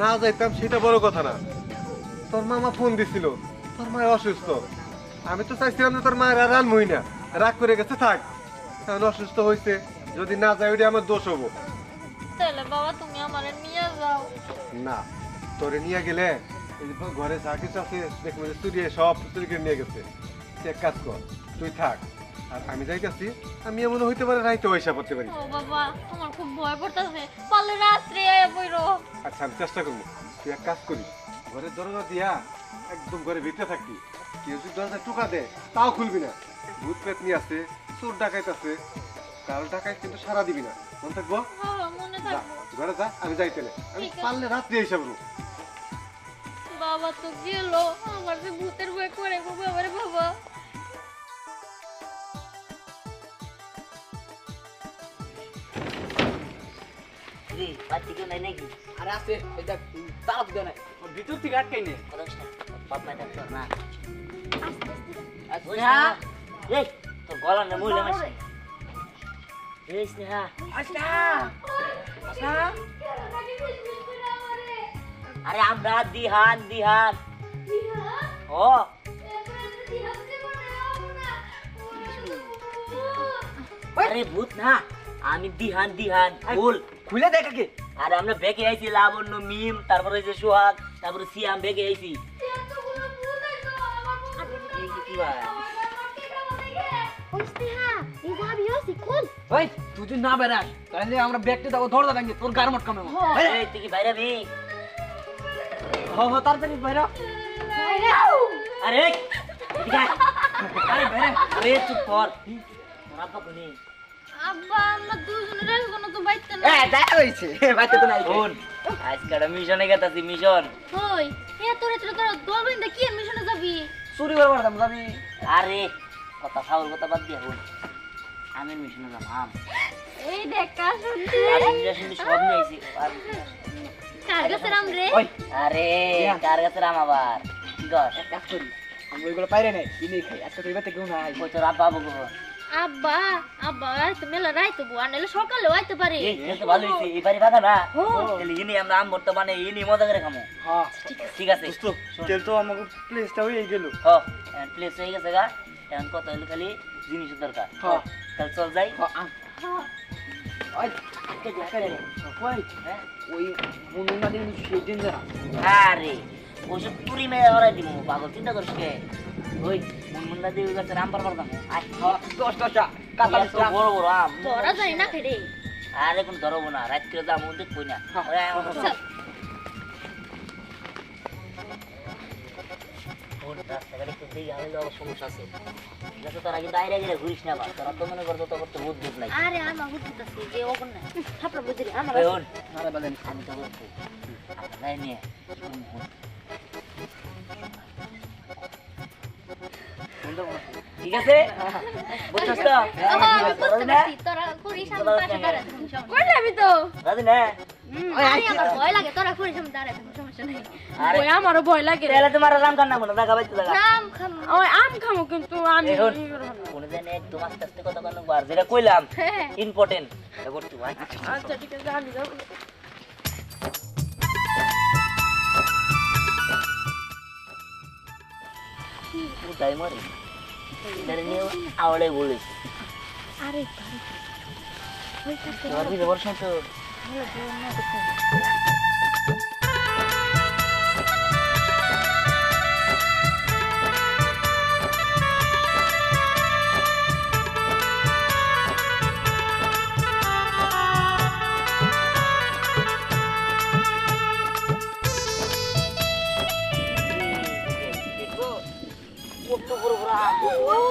না যাইতাম সেটা বড় কথা না, তোর মামা ফোন দিছিল, তোর মা অসুস্থ। আমি তো চাইছিলাম যে তোর মায়ের আর আনমই না, রাগ করে গেছে থাক, এখন অসুস্থ হয়েছে, যদি না যাই ওটা আমার দোষ হবো। তাহলে বাবা তুমি আমারে নিয়ে যাও। না, তোরে নিয়ে গেলে এই যে ঘরে যা কিছু আছে দেখবে যে চুরিয়ে সব চুরি করে নিয়ে গেছে। তুই এক কাজ কর, তুই থাক, আর আমি যাইতাছি, আমি এমন হইতে পারে রাইতে পয়সা করতে পারি। ও বাবা আমার খুব ভয় করতেছে, পারলে রাত্রে আয়া বইরো। আচ্ছা আমি চেষ্টা করবো। তুই এক কাজ করি, ঘরের দরজা দিয়া একদম ঘরে ভিতরে থাকবি, কেউ যদি দরজা টোকা দেয় তাও খুলবি না। ভূত পেত নিয়ে আছে, চোর ডাকাইত আছে, কারো ডাকাইত কিন্তু সারা দিবি না, মনে থাকবো? হ্যাঁ মনে যা, থাকবে। ঘরে যা, আমি যাইতেলে, আমি ঠিক আছে। পারলে রাত্রে এসে বলবো। বাবা তো গেল, আমার যে ভূতের ভয় করে গো বাবা রে বাবা। জি বাচ্চা কেউ নাই নাকি? আরে আছে এই দেখ তালা দিতে নাই ভিতর থেকে আটকাই নে বাপ মা থাকতো না। আচ্ছা এই তোর গলা না মহিলা মাসি। এই স্নেহা আচ্ছা আচ্ছা আরে আমরা দিহান দিহান ও আরে ভূত না, আমি দিহান দিহান ভুল। খুলে দেখ আগে। আরে আমরা বেঁকে আইছি লাবণ্য মিম, তারপরে যে সোহাগ, তারপরে সিয়াম বেঁকে আইছি। এই যে কি ভাই ওই তুই যদি না বেরাস তাহলে আমরা ব্যাগটা দাও ধরে দাঁড়িয়ে তোর গার মটকামে এই তুই কি বাইরে বি? হ হ তাড়াতাড়ি বাইরা আরে এদিকে আয়। আরে বাইরে আরে চুপ কর। তোর আব্বা কোনি? আব্বা আমরা দুজনে রাখবো না তো বাইতে না। এ দেখা হইছে বাইতে তো নাই শোন, আজকে মিশনে গেতাছি, মিশন। কই এ তোরে তোরা দল বাইন্দা কি মিশনে যাবি? চুরি করবার দাম যাবি আরে কথা ফাউল কথা বাদ দিয়া হন, আমি মিশনে যাম। এই দেখ কাজ শুনছি। আমি শুনছি সব নিয়ে আইছি। কার কাছে রাম রে? ওই আরে কার কাছে রাম আবার কি কর? এক কাজ করি আমরা ওইগুলো পাইরে নাই কিনে খাই আজকে তো এবার থেকে না আই কই তোর আব্বা বগো? আব্বা আব্বা তো মেলা রাইতো বউ আনলে সকালে আইতে পারে। এই তো ভালো হইছে, এবারে বাধা না। তাহলে ইনি আমরা আম বর্তমানে ইনি মজা করে খামু। হ্যাঁ ঠিক আছে তেল তো আমাকে প্লেসটা হয়ে গেল হ প্লেস হয়ে গেছে গা, এখন কত হলো খালি জিনিসের দরকার। হ্যাঁ। তাহলে চল যাই। ওই ওই হ্যাঁ ওই মুন্না দিন সেই দিন যারা আরে ওইসব পুরি মেয়ে ওরাই দিব, পাগল চিন্তা করিস কে? ওই মুন্না দেবী গাছে রাম পারবার দাম। আয় 10টা কাটা এত বড় বড় আম তোরা জানি না খেরে। আরে কোন ধরবো না, রাত করে যাবো দেখবই না। ওই আয় আমার কাছে। ফোন রাস্তাঘাটে একটু দেখে হইলে আবার সমস্যা আছে। ঠিক আছে তোরা কিন্তু আইরা গেলে ঘুরিস না আবার, তোরা তো মনে করতো তোর তো বুদ্ধ নাই। আরে আমার বুঝতেছি যে ওগন না থাপড়া বুঝলি আমার ওই হন, আরে বাদেন আমি তো বলছি আপনার নিয়ে শুনুন, হন। ঠিক আছে বুঝছিস তো? রাজি না? তোরা করিস আমি পাশে দাঁড়াতে কই যাবি তো? রাজি না? আরে আমার ভয় লাগে তোরা করিস আমি দাঁড়াতে সমস্যা নাই। আরে ওই আমারও ভয় লাগে তাহলে তোমার রাম কান্না মনে দেখা পাইতে লাগা। রাম খাম ওই আম খামো কিন্তু আমি এখন কোন জানে একদম আস্তে আস্তে কথা বলনো বার যেটা কইলাম হ্যাঁ ইম্পর্টেন্ট এবার তুই ভাই আচ্ছা ঠিক আছে আমি যাবো তাই মারি এটারে নিয়ে আওড়ে বলেছি আরে তোমার কি খবর শুনছো?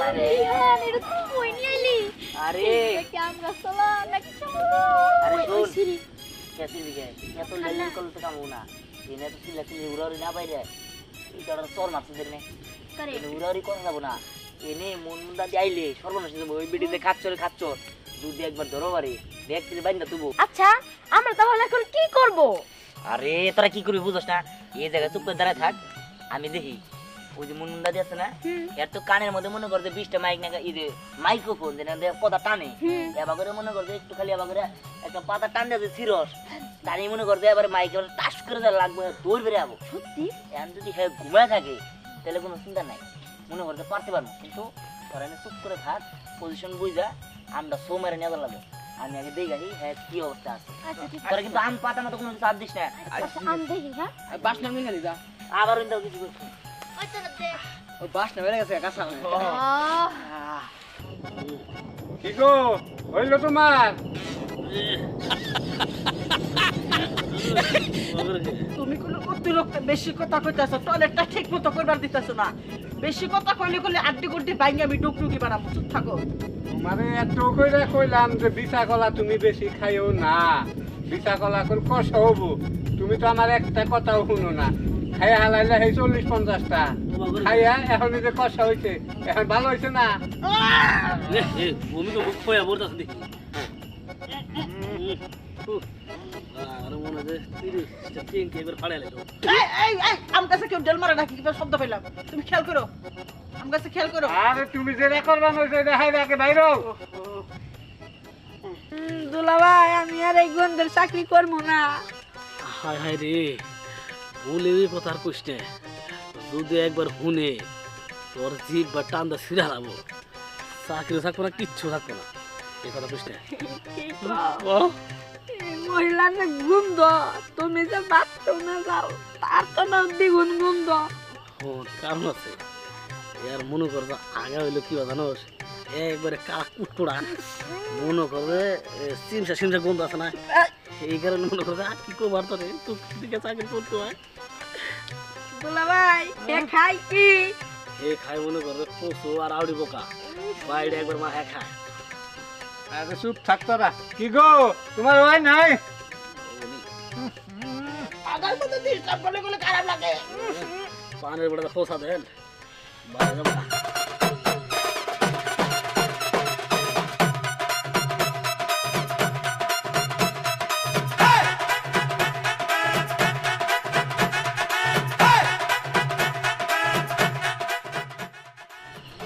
আরে এটা তুই কই নিয়ে আইলি? আরে আম গাছ চলো নাকি চলো আরে ওই শোন। সিঁড়ি কেসি দিকে এত লেলেন করলে তো কামু না এনে তো সিলা সিলি উড়াউড়ি না পাইরে এই তোর চর মারছে দেনে করে এনে উড়াউড়ি করা যাবো না এনে মন মুন্দা দিয়ে আইলে সর্বনাশ হয়ে যাবো ওই বেডিতে খাচ্চর দুধ দিয়ে একবার ধরো বাড়ি ব্যাগ থেকে বাইন্দা তুবো আচ্ছা আমরা তাহলে এখন কি করব? আরে তোরা কি করবি বুঝছ না এই জায়গায় চুপ করে দাঁড়ায় থাক আমি দেখি ওই যে মুন্ডা দিয়ে আছে না এর তো কানের মধ্যে মনে করছে 20টা মাইক না মাইক্রোফোন যেন কথা টানে এবার করে মনে করছে একটু খালি এবার করে একটা পাতা টান দিয়ে সিরস টানি মনে করছে এবার মাইক এবার টাস করে দেওয়া লাগবে দৌড় বেড়ে যাবো সত্যি? এখন যদি হ্যাঁ ঘুমায় থাকে তাহলে কোনো চিন্তা নাই মনে করতে পারতে পারবো কিন্তু তোরা এনে চুপ করে থাক পজিশন বুঝা আমরা শো মেরে নেওয়া লাগবো আমি আগে দেখি হ্যাঁ কি অবস্থা আছে আচ্ছা ঠিক তোরা কিন্তু আম পাতা মতো কোনো কিছু হাত দিস না আছে আম দেখি হ্যাঁ বাস নামে খালি যা আবার কিন্তু কিছু করছি ওই তো দে ও বাস নামে গেছে কাঁচা কি গো হইলো তোমার? তুমি কোনো অতিরিক্ত বেশি কথা কইতাছো টয়লেটটা ঠিক মতো করবার দিতেছো না বেশি কথা কইলে আড্ডি গুড্ডি বাইঙ্গা আমি ডুকডুকি বানাবো চুপ থাকো তোমারে এত কইরা কইলাম যে বিছা কলা তুমি বেশি খাইও না, বিছা কলা কোন কষা হবো। তুমি তো আমার একটা কথাও শুনো না, খাইয়া হালাইলে সেই 40-50টা খাইয়া এখন যে কষা হইছে এখন ভালো হইছে না। ভূমি তো বুক খোয়া বলতেছে দেখি আর মনে হয় 30টা ট্রেনকে একবার ফাড়ে লাইলো এই আম কাছে কেউ ডেল মারে নাকি কিবা শব্দ পেলাম তুমি খেয়াল করো আম কাছে খেয়াল করো আরে তুমি যে রেকর্ড বানাইছো দেখাই রাখে বাইরো। দুলাভাই আমি আর এই গন্ধের চাকরি করবো না। হায় হায় রে ভুলে ওই কথা আর কইস না যদি একবার শুনে তোর জিভ বা টান্দা ছিঁড়া লাবো চাকরি থাকবো না কিচ্ছু থাকবো না এই কথা কইস না মহিলা যে গন্ধ তুমি যে বাথরুমে যাও তার তো না দ্বিগুণ গন্ধ। কারণ আছে এর মনে কর যে আগা হইলো কি জানোস একবারে কালা কুটকুড়া মনে করবে সিমসা গন্ধ আছে না এই কারণে মনে করবে আর কি করবার তোরে তুই দিকে চাকরি করতে হয় দুলাভাই এ খাই কি? এ খাই মনে করবে পশু আর আউড়ি বোকা বাইরে একবার মা খায় আরে চুপ থাকতো না। কি গো তোমার হয় নাই? আগার মতো ডিস্টার্ব করলে গুলো খারাপ লাগে পানের বড় পোষা দেন বাইরে যাবো না।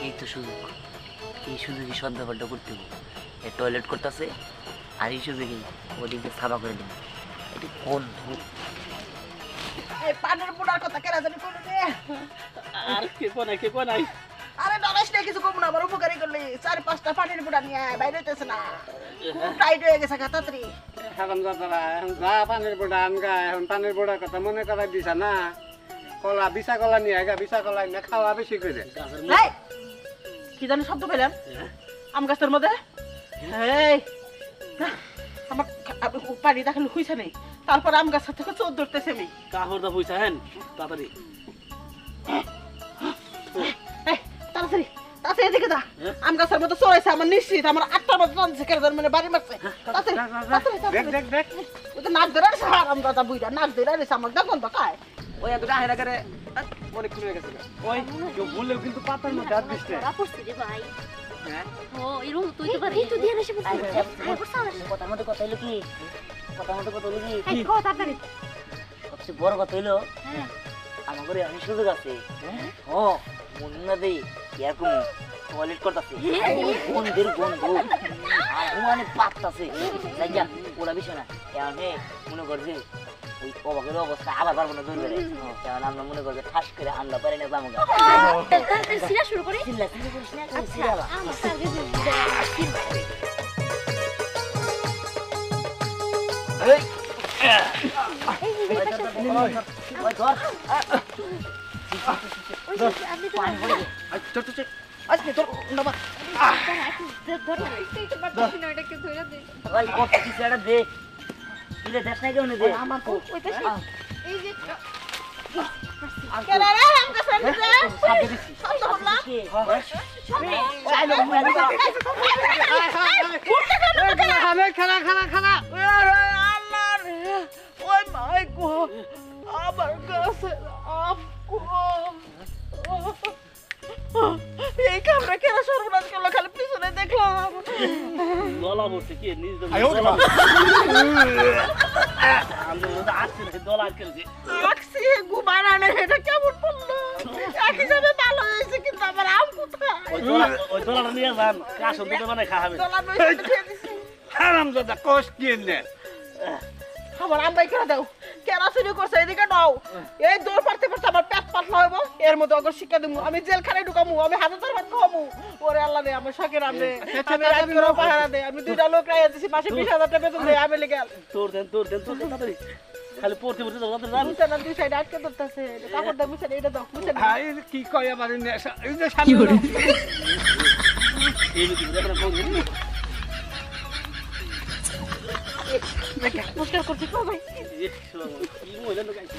এই তো সুযোগ এই সুযোগে সদ্যাপাঠটা করতে হবে এই টয়লেট করতেছে আর এই সুযোগে ওদিকে সাবা করে দেবো এটি কোন ধূপ এই পানের পোড়ার কথা কেরা জানি কোন রে আর কে কোনাই আরে ডরাস না কিছু কম না আমার উপকারী করলে 4-5টা পানের পোড়া নিয়ে আয়, বাইরে হইতেছে না খুব টাইট হয়ে গেছে তাড়াতাড়ি হারাম দাদারা এখন যা পানির বোড়া আনগা, এখন পানির বোড়ার কথা মনে করাই দিছা না। কলা বিছা কলা নিয়ে আইগা, বিছা কলা নিয়ে খাওয়া বেশি করে। এই কি জানি শব্দ পেলাম আম গাছের মধ্যে এই আমার পানি দেখালে হইছে নেই তারপর আম গাছের থেকে চোর ধরতেছে আমি কাহর দা পয়সা হেন তাড়াতাড়ি এই, তাড়াতাড়ি তাড়াতাড়ি এদিকে যা আম গাছের মধ্যে চড়াইছে আমার নিশ্চিত আমার 8টার মধ্যে টানছে কেন মানে বাড়ি মারছে তাড়াতাড়ি দেখ দেখ দেখ ও তো নাক ধরে আছে আম দাদা বুইরা নাক ধরে আছে আমার দেখুন তো কায় ওই এত আহেরা করে অনেক খুলে গেছে। ওই কেউ বললেও কিন্তু পাতার মধ্যে হাত দিস না। রাপড়ছি রে ভাই ও এরকম তুই তো পারি তুই দিয়ে এসে কথার মধ্যে কথা হইলো কি কথার মধ্যে কথা হইলো কি এই কো তাড়াতাড়ি সবচেয়ে বড় কথা হইলো হ্যাঁ আমার ঘরে অনেক সুযোগ আছে ও মনে দেই এরকম টয়লেট করতেছে গন্ধের গন্ধ আর ঘুমানে পাততাছে তাই যা ওরা বিষয় না এখন মনে করছে ওই অবাকের অবস্থা আবার পারবো না দৌড় বেড়ে কারণ আমরা মনে করছে ঠাস করে আন্ডা পারি না জামা তাড়াতাড়ি সিরা শুরু করি চিল্লা চিল্লি করিস না আচ্ছা আমার সার্ভিস ওই ধর আপনি তো চট চট আজকে তোর নামা ধর একটু পারতেছি না ওটাকে ধরে দে ভাই কত কিছু একটা দে দিলে দেশ নাই কেউ দে আমার তো ওই পাশে এই যে কেরা রে আম গাছের মধ্যে সাথে দিছি শব্দ করলাম চাইলো উঠতে কেন খানা খানা খানা আল্লাহ রে ওই মাই গো আমার কাছে আম গো এই কামরা কেন সর্বনাশ করলো খালি পিছনে দেখলাম দলা বসে কি নিজ আয়ো রে মা। আমি আসছে দলা আটকেছে আখসি ঘুমানা না এটা কেমন পড়লো একই যাবে ভালো হয়েছে কিন্তু আমার আম কোথায় ওই দলাটা নিয়ে যান কাশ দিতে মানে খাবে দলা নইছে খেয়ে দিছি হারাম দাদা কষ্ট কিনে আমার আম বাই করে দাও কেরা চুরি করছে এদিকে নাও এই দৌড় পারতে পারতে আমার পেট পাতলা হইব এর মধ্যে অগর শিক্ষা দেবো আমি জেলখানায় ঢুকামু আমি হাজার ভাত খাওয়ামু ওরে আল্লাহ রে আমার শখের আম রে আমি রাত করে পাহারা দে আমি 2টা লোক রাইয়া দিছি মাসে 20,000 টাকা বেতন দেয় আমি লেগে তোর দেন তাড়াতাড়ি খালি পড়তে পড়তে যাও তাড়াতাড়ি মুছে না দুই সাইডে আটকে ধরতেছে কাপড় দাও মুছে এটা দাও মুছে না কি কয় আমার এই যে সামনে এই কি দেখো কোন দেখে মুশকিল করছি কো ভাই কি মইলা লোক আইছে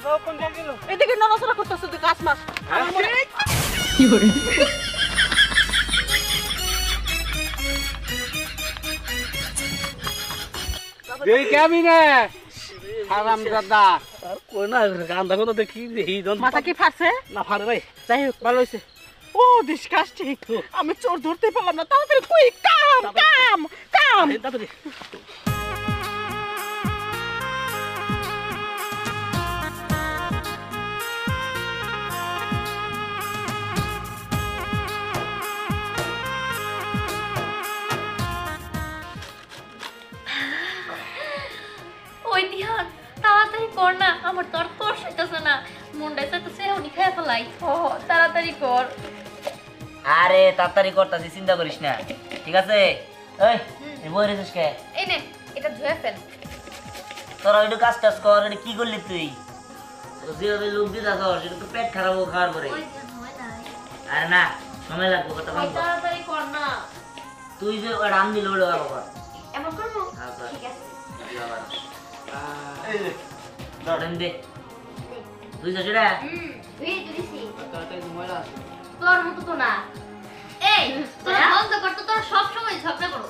যাও কোন জায়গায় গেল এদিকে নড়াচড়া করতেছে তুই গাছ মাছ আমার মনে এই কেমনে হারাম দাদা আর কই না গান্দা কথা দেখি এই জন মাথা কি ফাটছে না পারে ভাই যাই হোক ভালো হয়েছে ও ডিসকাস ঠিক আমি চোর ধরতে পারলাম না তাড়াতাড়ি কই কাম কাম কাম তাড়াতাড়ি ওই দিহান তাড়াতাড়ি কর না, আমার তো আর তর হইতাছে না, মনটাই চাইতেছে এখনই খেয়ে ফেলাই। তাড়াতাড়ি কর। আরে তাড়াতাড়ি করতাছি, চিন্তা করিস না, ঠিক আছে? এই বই রেছিস কে? এই নে, এটা ধুয়ে ফেল। তোরা একটু কাজ টাজ কর। এটা কি করলি তুই? যেভাবে লোক দিতে আসস সেটা তো পেট খারাপ হোক খাওয়ার পরে। ওই যে হয় নাই। আরে না, সময় লাগবে, কথা ওই বন্ধ। তাড়াতাড়ি কর না। তুই যে ওটা রাম দিল ওটা ভালো কর। এমন করবো? হ্যাঁ, কর। ঠিক আছে। এই যে ধরেন দে তুই তো সেটা ধুয়ে দিছি। তোর মতো তো না। এই, তোরা বন্ধ কর তো, তোরা সব সময় ঝগড়া করো।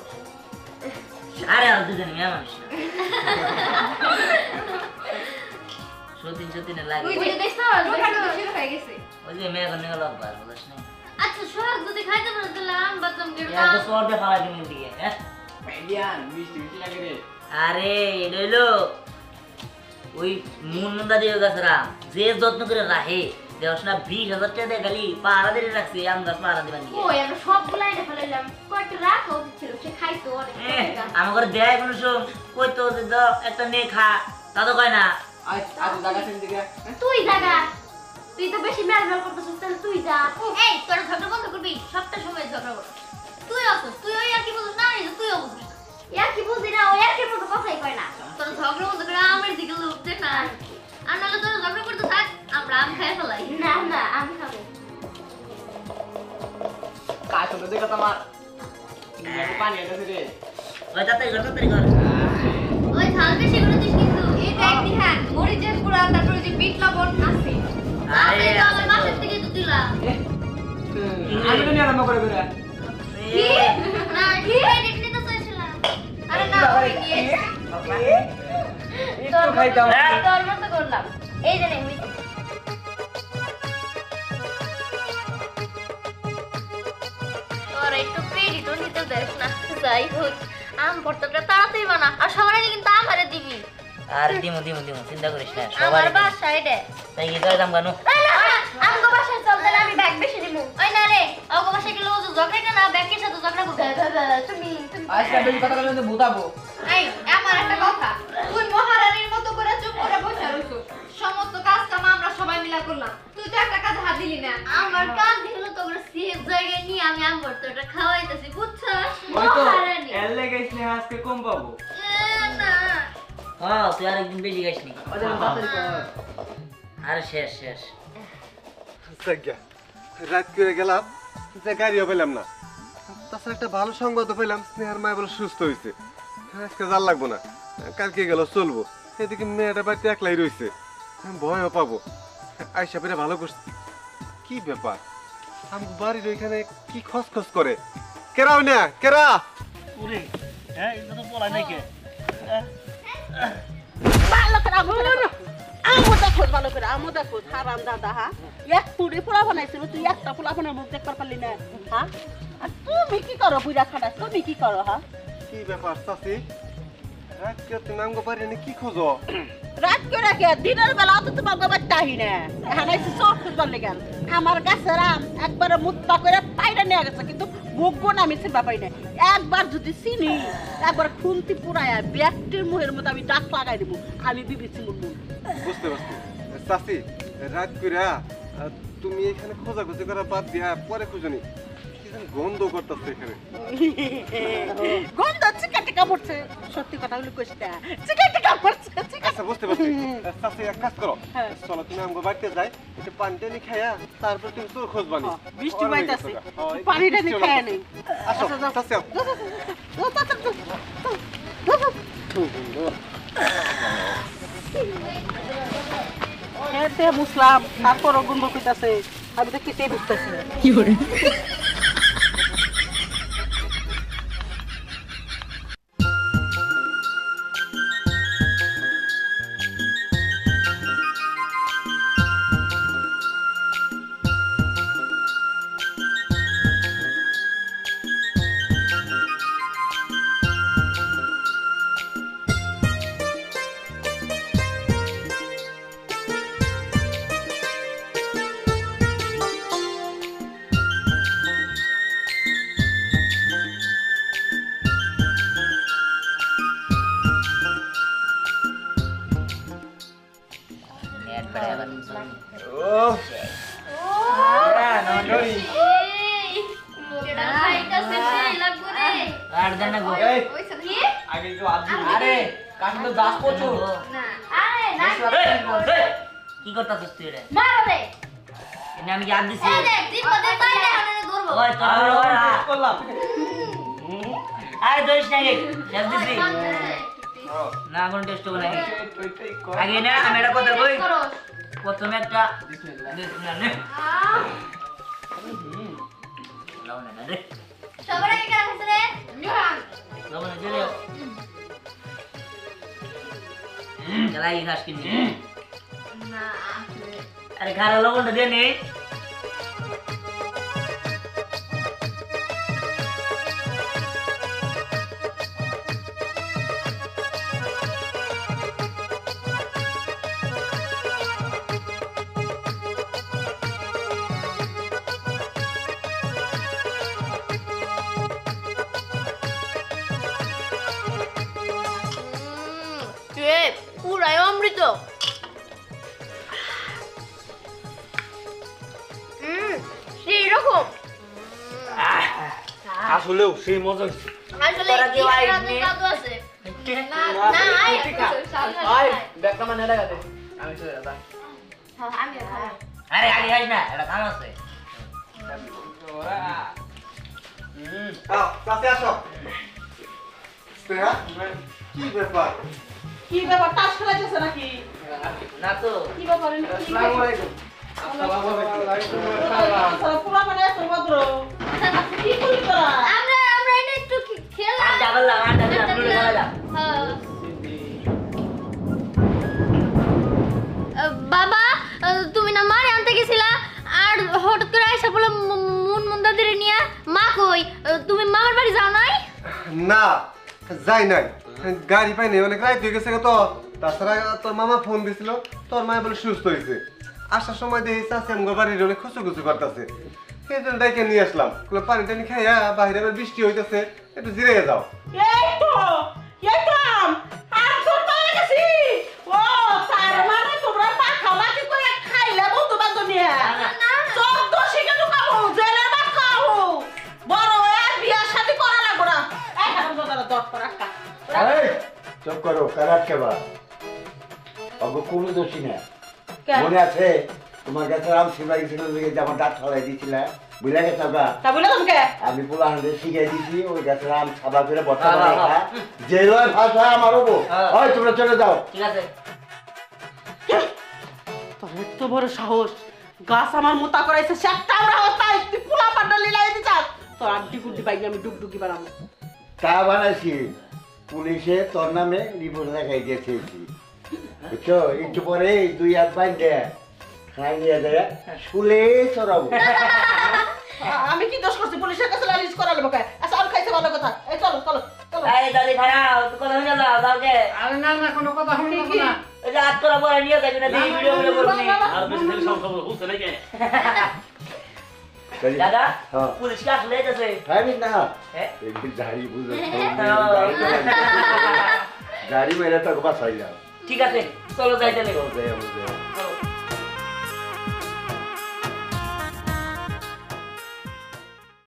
আরে আর দুজনে মেয়ে মানুষ না। সতীন সতীনে লাগে। ওই যে দেখছ, লোকটা শুরু হয়ে গেছে। ওই যে মেয়ে কন্যা গেল একবার, বুঝছ না? আচ্ছা সোহাগ যদি খাইতে পারো তাহলে আম বাদাম দিয়ে এক তো সর দে ফালা দিন দিকে, হ্যাঁ? আরে এটা হইলো ওই মুন্ডা দিয়ে গাছরা যে যত্ন করে রাখে দেওয়াস না 20,000 টাকা দিয়ে খালি পাহারা দিয়ে রাখছে, আম গাছ পাহারা দিবেন দিয়ে। ওই আমরা সবগুলা এনে ফেলাইলাম, কয়েকটা রাখা উচিত ছিল, সে খাইতো অনেক। আমার ঘরে দেয় কোনো সব কইতো যে দাও একটা নে খা, তা তো কয় না। তুই জাগা, তুই তো বেশি মেলমেল করতেছিস, তাহলে তুই যা। এই তোরা ঝগড়া বন্ধ করবি, সবটা সময় ঝগড়া কর। তুই আসছিস, তুই ওই আর কি বুঝিস না, এই যে তুইও বুঝিস না। আর কি বুঝি না, ওই আর কি মতো কথাই কয় না। তোরা ঝগড়া বন্ধ করে আমার দিকে লোক দেখ না, আর নাহলে তোরা ঝগড়া করতে থাক, আমরা আম খাই ফেলাই। না না, আমি খাবো। ওই তাড়াতাড়ি কর, তাড়াতাড়ি কর। ওই ঝাল বেশি করে দিস কিন্তু। এই দেখ দিহান, মরিচের গুঁড়া, তারপরে যে বিট লবণ আছে। আরে, আরে আমার মাছের থেকে তো দিলাম। আমি তো নিয়ে আরম্ভ করে করে। কি? না, কি ক্রেডিট নিতে চাইছিলাম। আরে না, ওই নিয়ে। একটু খাইতাম। তোর মতো করলাম। এই যে নে, হইছে। তোর একটু ক্রেডিটও নিতে দেখ না। যাই হোক, আম ভর্তাটা তাড়াতাড়ি বানা, আর সবার আগে কিন্তু আমারে দিবি। আর দিমু দিমু দিমু, চিন্তা করিস না, আমার সবাই বাসায় রে। তাই কি করে দাম গানু? আমগো বাসায় চল, তাহলে আমি ব্যাগ বেশি দিমু। ওই না রে, আমগো বাসায় গেলে ও যে ঝগড়া না, ব্যাগের সাথে ঝগড়া করবে। তুমি আজকে বেশি কথা বলে ভূতাবো। এই আমার একটা কথা, তুই মহারানীর মতো করে চুপ করে বসে রইছিস। সমস্ত কাজ কাম আমরা সবাই মিলা করলাম, তুই তো একটা কাজ হাত দিলি না। আমার কাজ দিল তো ওগুলো সেফ জায়গায় নিয়ে আমি আম ভর্তাটা খাওয়াইতেছি, বুঝছস? মহারানী এর লেগে স্নেহ আজকে কম পাবো। না হ্যাঁ, তুই আর একদিন বেশি খাইসনি। আর শেষ শেষ। জায়গা রাত করে গেলাম, যে গাড়িও পেলাম না। তাছাড়া একটা ভালো সংবাদও পেলাম, স্নেহার মায় বলে সুস্থ হয়েছে। আজকে জাল লাগবো না, কালকে গেল চলবো। এদিকে মেয়েটা বাড়িতে একলাই রয়েছে, ভয়ও পাবো। আইসা পেরে ভালো করছে। কি ব্যাপার আমি বাড়ির ওইখানে কি খসখস করে? কেরাও না কেরা? ওরে হ্যাঁ এটা তো বলা নাই কে ভালো করে আমো দেখো ভালো করে আমো দেখো হারাম দাদা হ্যাঁ এক তুড়ি পোলা বানাইছিল তুই একটা পোলা বানার মুখ দেখতে পারলি না হ্যাঁ আর তুমি কি করো বুড়া খাটা তুমি কি করো হ্যাঁ কি ব্যাপার চাচি? রাতকে তুমি আমগো বাড়ি এনে কি খোঁজো? রাত করে কে দিনের বেলা তো তোমার বাবা তাহি না এখানে এসে চোখ খুঁজবার লেগেন আমার গাছের আম একবারে মুত্তা করে পাইরা নিয়ে গেছে কিন্তু ভোগবো না আমি চিনবা পাই না একবার যদি চিনি একবার খুন্তি পুরায়া ব্যক্তির মুহের মতো আমি ডাক লাগাই দেবো আমি বিবিসি মুন্নু বুঝতে পারছি চাচি রাত কইরা তুমি এখানে খোঁজাখুঁজি করা বাদ দিয়া পরে খুঁজনি কি যেন গন্ধ করতেছে এখানে। গন্ধ চিকা টিকা পড়ছে সত্যি কথা বলে কইটা চিকা টিকা পড়ছে আচ্ছা বুঝতে পারছি চাচি এক কাজ করো হ্যাঁ। চলো তুমি আমগো বাড়িতে যাই একটু পানি টানি খাইয়া তারপর তুমি তোর খোঁজবানি। বৃষ্টি বাইতাছে পানি টানি খায় নেই আসো চাচি খেতে মুসলাম তারপরও গন্ধ কইতাছে আমি তো কেটে বুঝতেছি নেট বেড়ে আবার কেডা খাইতাছে সেই লাগবো রে। আর দেন না গো কি? আগে একটু আজ আরে কাছে তো দাস প্রচুর না আরে না কি করতাছিস তুই রে? মারো রে। এনে আমি কি আদ দিছি? এই দেখ দিন পদে তাইলে হানে ধরবো। ওই তোর ওরা করলাম আরে ধরিস না গে শেষ দিছি মারতেছে। না কোন টেস্ট হবে না আগে না আমি এটা কথা কই করো। প্রথমে একটা না নে লাও না রে সবার আগে কেন খাইছে রে? লাও না চলে চলাই ঘাস কিনি না। আরে খারা লবণটা দে নে পুরাই অমৃত। সেই রকম আসলেও সেই মজা হচ্ছে আসলে তোরা কি আইস রাতে নি? জাদু আছে। না না আই আয় ব্যাগটা মানে লাগাতে আমি চলে যাবা আমি খাবো। আরে আগে আইস না এটা কাম আছে চাচি আসো। স্নেহা কি ব্যাপার? কি ব্যাপার টাস খেলাইতেছে নাকি না তো কি ব্যাপার আসসালামু আলাইকুম পুরা মানে এত ভদ্র কি করি তোরা আমরা এটা একটু খেলা আর ডাবল লাও আর ডাবল লাও বাবা তুমি না মারে আনতে গেছিলা আর হঠাৎ করে আইসা বলে মুন দাদিরে নিয়ে মা কই তুমি মামার বাড়ি যাও নাই? না যাই নাই গাড়ি পাইনি অনেক রাত হয়ে গেছে তো তাছাড়া তোর মামা ফোন দিছিল তোর মা বলে সুস্থ হয়েছে আসার সময় দেখি চাষি আমগো বাড়ির অনেক খুচুখুচু করতেছে সেই জন্য ডাইকে নিয়ে আসলাম পানি টানি খাইয়া বাইরে আবার বৃষ্টি হইতেছে একটু জিরে যাও। এই তো আর তোর পায়ে গেছি ও তার মানে তোমরা পাখা মাটি করে খাইলে বন্ধু বান্ধব নিয়ে চোখ তো শিখে ঢুকাবো জেলের ভাত খাওয়াবো বড় হয়ে বিয়া শাদি করা লাগবো না এই হারাম দাদারা দট করে রাখা চুপ করো কারাট কেবা অগো কোনো দোষী না মনে আছে তোমার কাছে রাম শিবাই ছিল যে আমার দাঁত ফলাই দিয়েছিল বুঝলে গেছে তা বলে তোমাকে আমি পোলা হাঁটে শিখাই দিয়েছি ওই গাছে রাম ছাবা করে বর্ষা বানাই যে লয় ভাষা আমার হবো হয় তোমরা চলে যাও ঠিক আছে তোর এত বড় সাহস, গাছ আমার মোতা করাইছে, সে একটা আমরা হতাই, তুই পোলা পান্ডা লিলাই দিছাস, তোর আড্ডি কুড্ডি বাইকে আমি ডুবডুকি বানাবো। তা বানাইছি, পুলিশে তোর নামে রিপোর্ট লেখাই দিয়েছি, বুঝছো? একটু পরে 2 হাত বাইন্ধে খাই নিয়ে যায় শুলে চড়াবো। আমি কি দোষ করছি পুলিশের কাছে লালিশ করালে বকে? আচ্ছা আর খাইতে ভালো কথা, এই চলো চলো চলো। এই দাদি খারাপ তুই কথা শুনে যাও দাওকে আরে না না কোনো কথা শুনবো না। এই যে হাত করা পরে নিয়ে যাবি না দেখি ভিডিও ভিডিও করবি আর বেশি দিন সব খবর বুঝতে নাকি দাদা হ্যাঁ। পুলিশ কি আসলে এসেছে খাবি না হ্যাঁ এই দাড়ি বুঝো দাড়ি মেরে তোকে বাঁচাইলাম। ঠিক আছে চলো যাইতে চল যাই আমরা যাই।